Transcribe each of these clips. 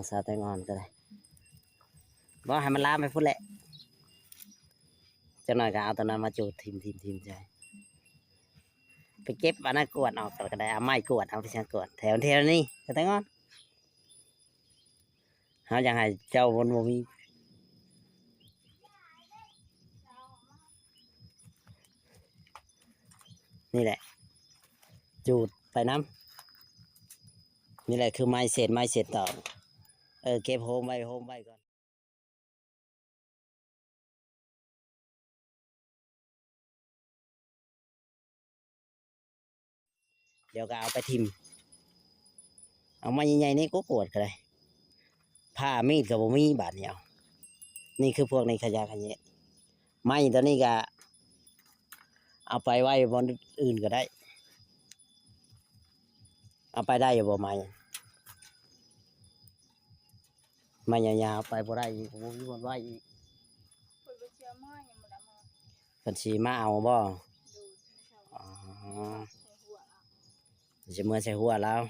สาวแตงอ่อนก็ได้บ่ให้มันลามไปพุ่นแหละจังหน่อยก็เอาตัวนั้นมาจูดทิมใจไปเก็บอันนั้นกวดออกก็ได้เอาไม้กวดเอาไปช่างกวดแถวนี้ก็แตงอ่อนเขาอยากให้เจ้าวนมีนี่แหละจูดไปน้ำนี่แหละคือไม้เศษต่อเก็บโฮมไว้ก่อนเดี๋ยวก็เอาไปทิมเอาไม้ใหญ่ๆนี่ก็ปวดกันเลยผ้ามีดกับบ่มีบาดเดียวนี่คือพวกในขยะขยะไม้ตัวนี้ก็เอาไปไว้บนอื่นก็ได้เอาไปได้อยู่บ่ไม้ยาวๆไปบ่ได้อีกบ่มีบนไว้อีกเพิ่นสิมาเอาบ่อ๋อจะเมื่อใส่หัวแล้ว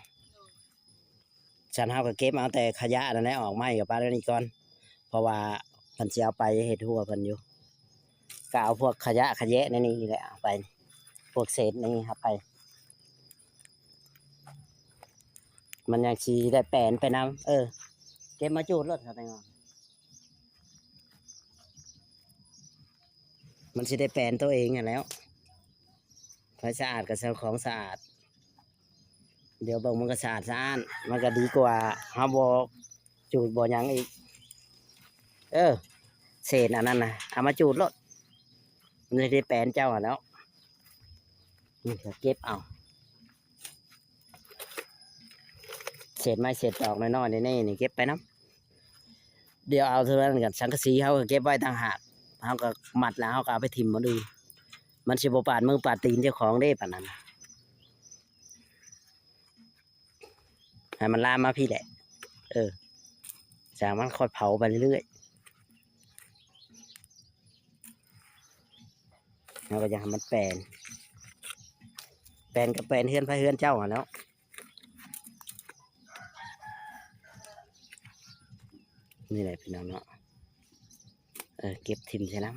ฉันเฮาก็เก็บเอาแต่ขยะนั่นแหละออกไม้กับปลาเรื่องนี้ก่อนเพราะว่าเพิ่นสิเอาไปเฮ็ดหัวเพิ่นอยู่ก็เอาพวกขยะในนี้แหละเอาไปพวกเศษนี่ครับไปมันยังชีได้แปลนไปน้ำเก็บมาจูดรถครับแตงอ่อนมันสิได้แปลนตัวเองอ่ะแล้วไฟสะอาดกับเซลของสะอาดเดี๋ยวเบิ่งมันก็สะอาดมันก็ดีกว่าเฮาบ่จูดบ่หยังอีกเศษอันนั้นนะเอามาจูดรถมันจะได้แปลนเจ้าอ่ะแล้วนี่ก็เก็บเอาเศษไม้เศษตอกน้อยๆนี่เก็บไปน้ำเดี๋ยวเอาเท่านั้นกันสังกะสีเขาก็เก็บไว้ต่างหากเขาก็มัดแล้วเขาก็เอาไปทิ่มมาดูมันสิบปาดมือปาดตีนเจ้าของได้ปะนั้นให้มันลามมาพี่แหละจากมันค่อยเผาไปเรื่อยๆเราก็จะให้มันแปลนกับแปลนเฮือนพระเฮือนเจ้าแล้วนี่แหละพี่น้องเนาะเก็บทิมใช่ไหม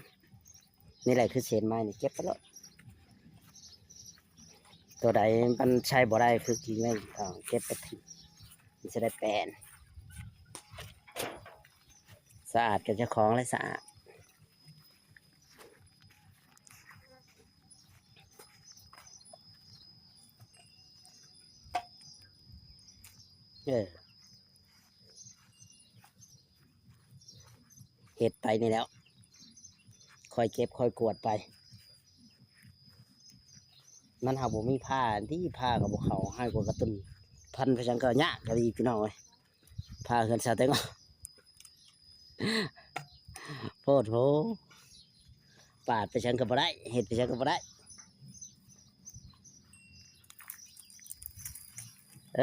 นี่แหละคือเศษไม้นี่เก็บไปแล้วตัวใดมันใช้บ่ได้คือกินไม่ต้องเก็บไปทิมมันจะได้แปลนสะอาดกับเจ้าของและสะอาดเห็ดไปนี่แล้วค่อยเก็บค่อยกวดไปมันหาบ่มีผ้าที่ผ้ากับบุเขาให้กว่ากระตุ้นพันไปจังก็ยากก็ดีพี่น้องเลยผ้าเฮือนชาเต็งโพดโผปาดไปจังก็บ่ได้เห็ดไปจังก็บ่ได้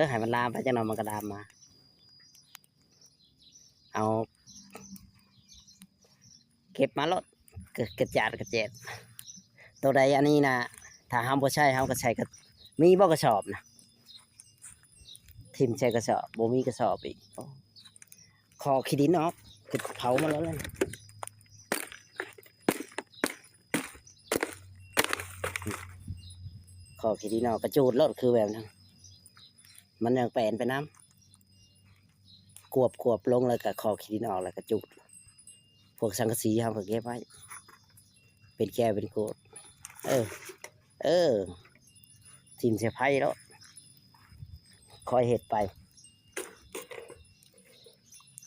ให้มันลามไปจังหน่อยมันก็ลามมาเอาเก็บมาลดกระจาดตัวใดอันนี้นะถ้าห้ามบ่ใช่ห้ามก็ใช้ก็มีบ่กระสอบนะทิมใช้กระสอบบ่มีกระสอบอีกคอขี้ดินออกเผามาแล้วเลยคอขี้ดินออกกระจูดรถคือแบบนั้นมันยังแปลนไปน้ำกวบลงเลยกับคอขี้ดินออกแล้วกระจูดพวกสังกะสีห้ามก็เก็บไว้เป็นแก้วเป็นโกดทิมเสียไพ่แล้วคอยเห็ดไป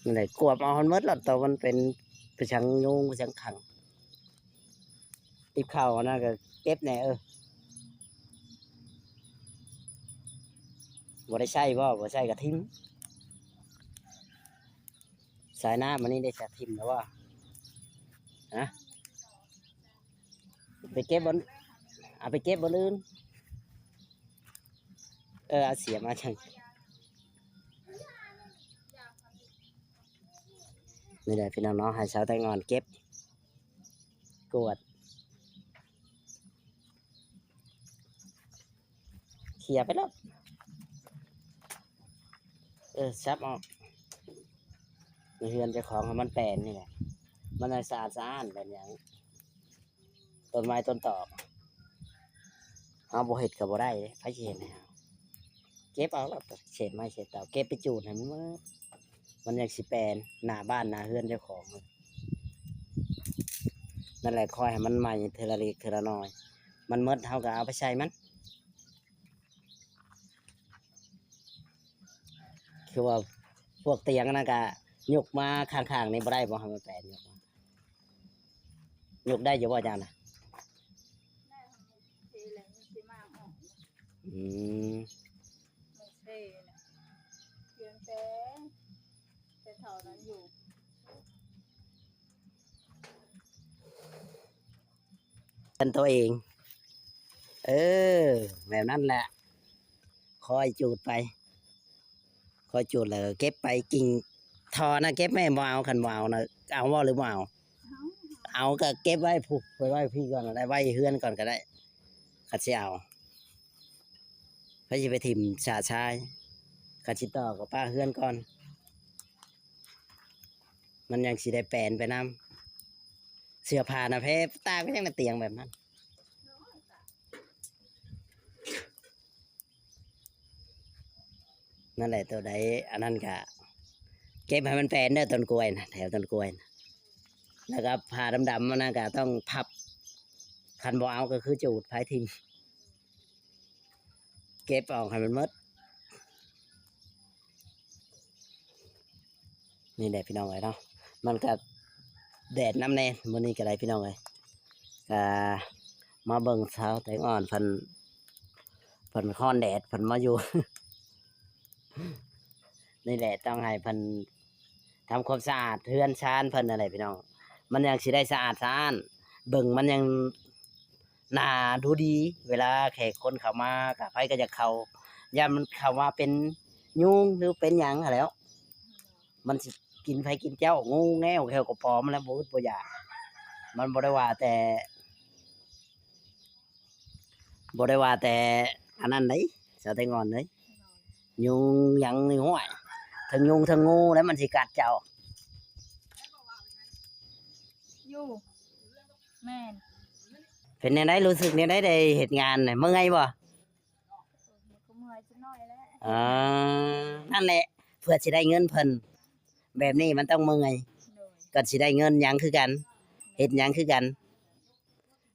นี่แหละกวบเอามันมดแล้วตัวมันเป็นประชังยุงประชังขังติบข้าวน่าก็เก็บแน่บ่ได้ใช่บ่ใช่กับทิมสายน้ำมันนี่ได้จากทิมแล้วว่าไปเก็บบนเอาไปเก็บบนอื่นเอาเสียมาจังนี่แหละพี่น้องให้สาวแตงอ่อนเก็บกวดเขี่ยไปแล้วซับออก เฮือนเจ้าของให้มันแปลนนี่แหละมันให้สะอาดสะอ้านแบบอย่างต้นไม้ต้นตอกเอาบ่เห็ดกับบ่ได้เลยไผสิเห็นให้เฮาเก็บเอาแล้วเศษไม้เศษเตาเก็บไปจูดให้มันหมดมันอยากสิแปลนหน้าบ้านหน้าเฮือนเจ้าของนั่นแหละคอยให้มันใหม่เทอละเล็กเทอละน้อย มันหมดเฮาก็เอาไปใช้มันคือว่าพวกเตียงนั่นก็ยกมาข้างๆนี่บ่ได้บ่ให้มันแปลนยกได้อยู่บ่อาจารย์น่ะ ได้ทำเทแหละมันสิมากออก อืม มันเทนะเพียงแต่เท่านั้นอยู่ เป็นตัวเอง เออแบบนั้นแหละคอยจูดไปคอยจูดเลยเก็บไปกิ่งทอนะเก็บไม่บ่เอาคันบ่เอานะเอาว่าหรือบ่เอา เอา เอาก็เก็บไว้ผูกไว้พี่ก่อนก็ได้ไว้เฮือนก่อนก็ได้ขัดสิเอาพระสิไปถิ่มชาชายขัดสิต่อกับป้าเฮือนก่อน มันยังสิได้แปลนไปนำเสื้อผ้านะเพตากก็ยังในเตียงแบบนั้นนั่นแหละตัวใดอันนั้นก็เก็บให้มันแปลนเด้อต้นกล้วยนะแถวต้นกล้วยนะแล้วก็ผ้าดำๆมันนะก็ต้องพับคันบ่เอาก็คือจูดไผทิ่มเก็บออกให้มันหมดนี่แหละพี่น้องเอ้ยเนาะมันก็แดดน้ำแน่มื้อนี้ก็ได้พี่น้องเอ้ยก็มาเบิ่งสาวแตงอ่อนเพิ่นค้อนแดดเพิ่นมาอยู่ นี่แหละต้องให้เพิ่นทำความสะอาดเฮือนชานเพิ่นอะไรพี่น้องมันยังสิได้สะอาดสะอ้านเบิ่งมันยังน่าดูดี เวลาแขกคนเข้ามากับไผก็จะเข้าย่ามันเข้ามาเป็นยุงหรือเป็นหยังหั้นแหล้ว มันสิกินไผกินเจ้างูแง่วแขวก็ปลอมแล้วบ่อึดบ่อยากมันบ่ได้ว่าแต่อันนั้นเด้สาวแตงอ่อนเด้ยุงหยังนี่ห้วยทั้งยุงทั้งงูแล้วมันสิกัดเจ้า อยู่แม่น เป็นในไหนรู้สึกในไหนได้เหตุงานเนี่ยเมื่อไงบ่ มันก็เมื่อยจะน้อยแล้ว อ่านั่นแหละเพื่อสิได้เงินเพิ่นแบบนี้มันต้องเมื่อย โดย ก็สิได้เงินหยังคือกันเฮ็ดหยังคือกัน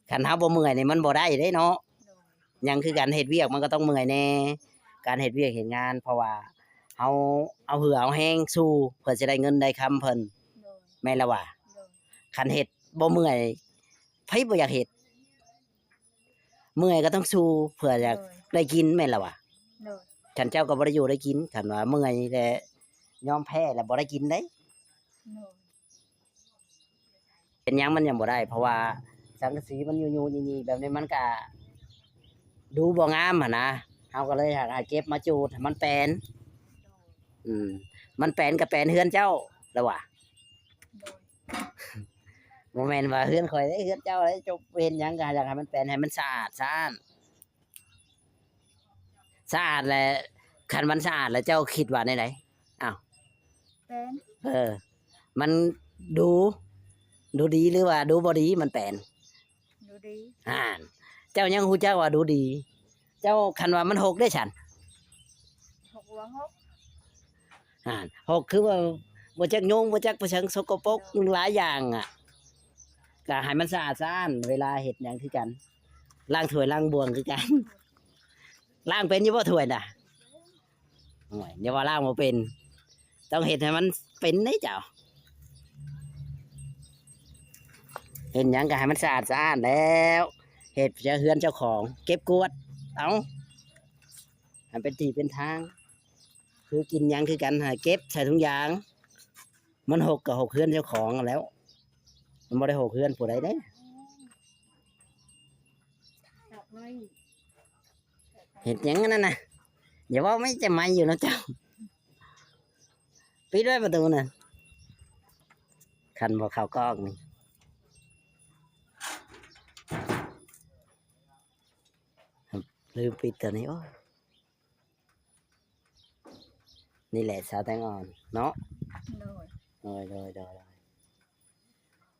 คันเฮาบ่เมื่อยนี่มันบ่ได้เด้เนาะ โดย หยังคือกันเฮ็ดเวียกมันก็ต้องเมื่อยแน่การเฮ็ดเวียกเฮ็ดงาน เพราะว่าเฮาเอาเหือเอาแห้งสู้เพื่อสิได้เงินได้คำเพิ่น โดย แม่นละว่า โดย คันเฮ็ดบ่เมื่อยไผบ่อยากเฮ็ดเมื่อยก็ต้องสู้เพื่ออยากได้กินแม่นละว่า โดย ฉันเจ้าก็บ่ได้อยู่ได้กินคันว่าเมื่อยแต่ยอมแพ้แล้วบ่ได้กินเด้ โดย เป็นหยังมันยังบ่ได้ เพราะว่าสังกะสีมันอยู่ๆนี่ๆแบบนี้มันก็ดูบ่งามหั่นนะเฮาก็เลยหาเก็บมาจูดให้มันแปลน โดย อืมมันแปลนก็แปลนเฮือนเจ้าแล้วว่ะ โดย บ่แม่นว่าเฮือนข่อยเด้เฮือนเจ้าเด้จบเฮ็ดหยังก็อยากให้มันแปลนให้มันสะอาดสะอ้านสะอาดแล้วคันมันสะอาดแล้วเจ้าคิดว่าในไหน เป็น มันดูดีหรือว่าดูบ่ดีมันแปลน ดูดี เจ้ายังฮู้จักว่าดูดี เจ้าคันว่ามันหกได้ฉัน 6 วัง หกคือว่าบ่จักโยงบ่จักประชังสกปรกหลายอย่างอ่ะก็ให้มันสะอาดสะอ้านเวลาเฮ็ดหยังคือกันล้างถ้วยล้างบวงคือกัน ล้างเป็นอยู่บ่ถ้วยน่ะโอ้ยอย่าว่าล้างบ่เป็น ต้องเฮ็ดให้มันเป็นเด้เจ้าเฮ็ดหยังก็ให้มันสะอาดสะอ้านแล้วเฮ็ดจะเฮือนเจ้าของ เก็บกวาดเอาให้เป็นที่เป็นทาง คือกินหยังคือกันหาเก็บใส่ถุงยาง มันหกกับหกเฮือนเจ้าของแล้ว มันบ่ได้หกเฮือนผู้ใดเด้ จับเลย เห็ดหยังนั่นน่ะอย่าว่าไม่จะไม่อยู่เนาะเจ้าปิดไว้ประตูน่ะคันบ่เข้ากล้องนี่ลืมปิดตัวนี้โอ้ยนี่แหละสาวแตงอ่อนเนาะ โดย อ๋อ โดย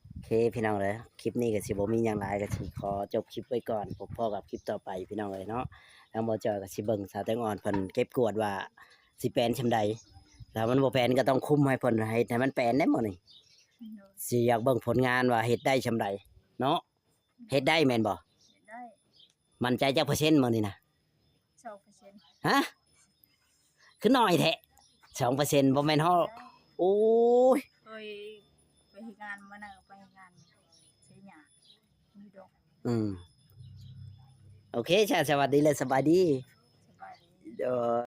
โอเคพี่น้องเลยคลิปนี้ก็สิบ่มีหยังหลายก็สิขอจบคลิปไว้ก่อนพบพ่อกับคลิปต่อไปพี่น้องเลยเนาะทางบ่จอยก็สิเบิ่งสาวแตงอ่อนเพิ่นเก็บกวาดว่าสิแปลนชำใดแล้วมันบ่แปลนก็ต้องคุมให้เพิ่นให้มันแปลนได้หมดนี่ โดย สิอยากเบิ่งผลงานว่าเฮ็ดได้ชำใดเนาะเฮ็ดได้แม่นบ่ ได้ มั่นใจจักเปอร์เซ็นต์มื้อนี่นะ 2% ฮะคือน้อยแท้2%บ่แม่นเฮาโอ้ย เคยไปเฮ็ดงานมานั่งไปเฮ็ดงานเสียหยามีดอก อืมโอเคจ้ะสวัสดีและสบายดี สบายดี เด้อ